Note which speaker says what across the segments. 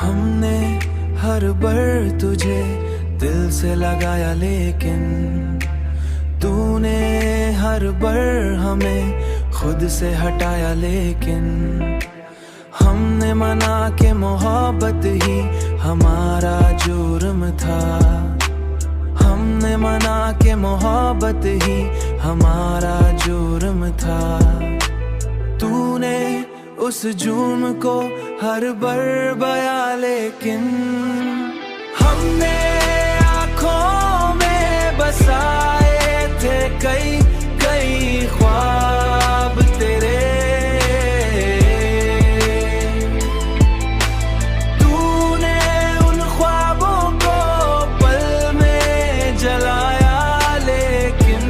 Speaker 1: हमने हर बार तुझे दिल से लगाया, लेकिन तूने हर बार हमें खुद से हटाया। लेकिन हमने मना के मोहब्बत ही हमारा जुर्म था। हमने मना के मोहब्बत ही हमारा जुर्म था। तूने उस जुर्म को हर बार बया, लेकिन हमने आँखों में बसाए थे कई कई ख्वाब तेरे। तूने उन ख्वाबों को पल में जलाया, लेकिन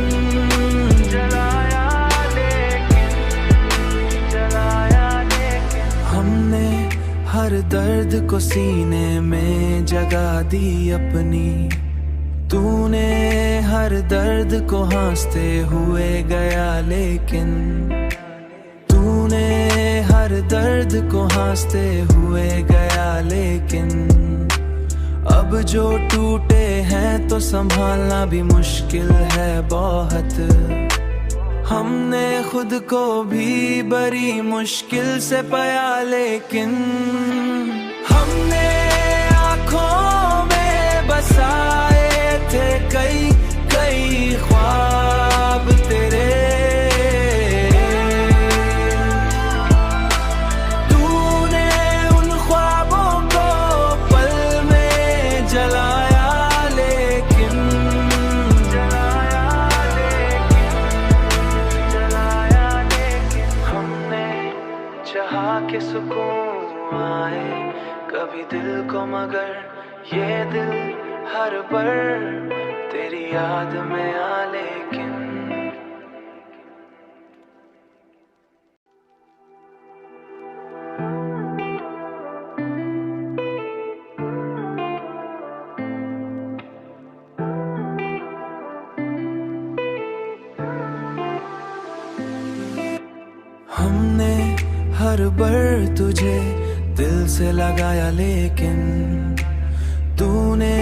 Speaker 1: हमने हर दर्द को सीने में जगा दी अपनी। तूने हर दर्द को हंसते हुए गया, लेकिन तूने हर दर्द को हंसते हुए गया। लेकिन अब जो टूटे हैं तो संभालना भी मुश्किल है बहुत। हमने खुद को भी बड़ी मुश्किल से पाया, लेकिन हमने आँखों में बसाए थे कई कई ख्वाब तेरे। तूने उन ख्वाबों को पल में जलाया, लेकिन हमने चाहा के सुकून आए कभी दिल को, मगर ये दिल हर बार तेरी याद में आ। लेकिन हमने हर बार तुझे दिल से लगाया, लेकिन तूने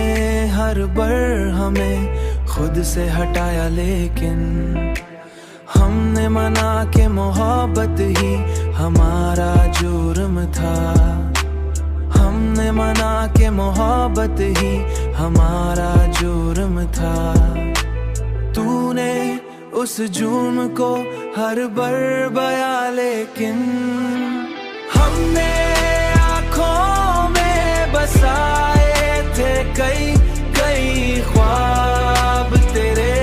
Speaker 1: हर बार हमें खुद से हटाया। लेकिन हमने मना के मोहब्बत ही हमारा जुर्म था। हमने मना के मोहब्बत ही हमारा जुर्म था। तूने उस जुर्म को हर बार बया, लेकिन हमने आँखों में बसाए थे कई कई ख्वाब तेरे।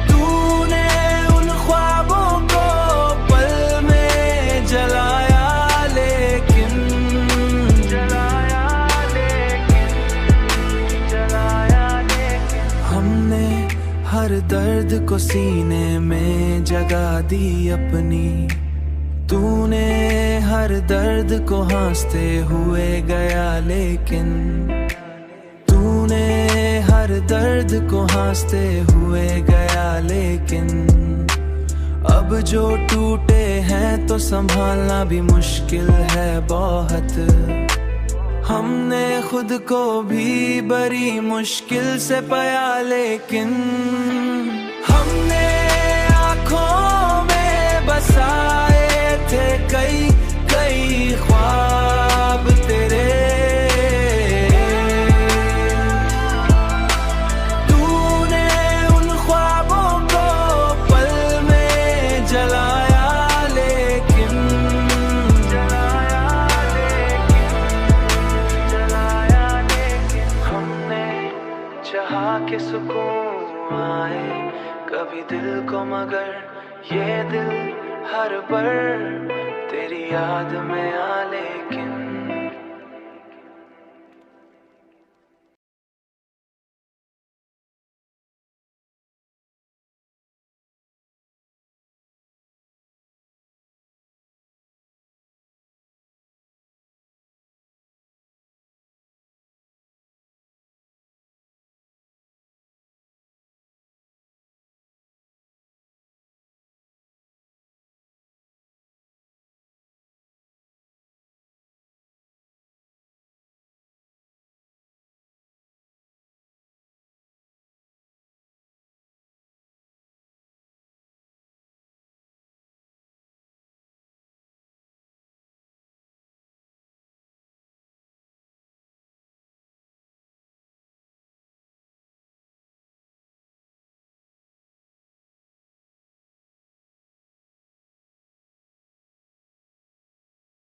Speaker 1: तूने उन ख्वाबों को पल में जलाया, लेकिन हमने हर दर्द को सीने में जगा दी अपनी। तूने हर दर्द को हंसते हुए गया, लेकिन तूने हर दर्द को हंसते हुए गया। लेकिन अब जो टूटे हैं तो संभालना भी मुश्किल है बहुत। हमने खुद को भी बड़ी मुश्किल से पाया, लेकिन हमने आँखों में बसाए थे कई कई ख्वाब तेरे। तूने उन ख्वाबों को पल में जलाया, लेकिन हमने चाहा के सुकून आए कभी दिल को, मगर ये दिल हर बार तेरी याद में आ।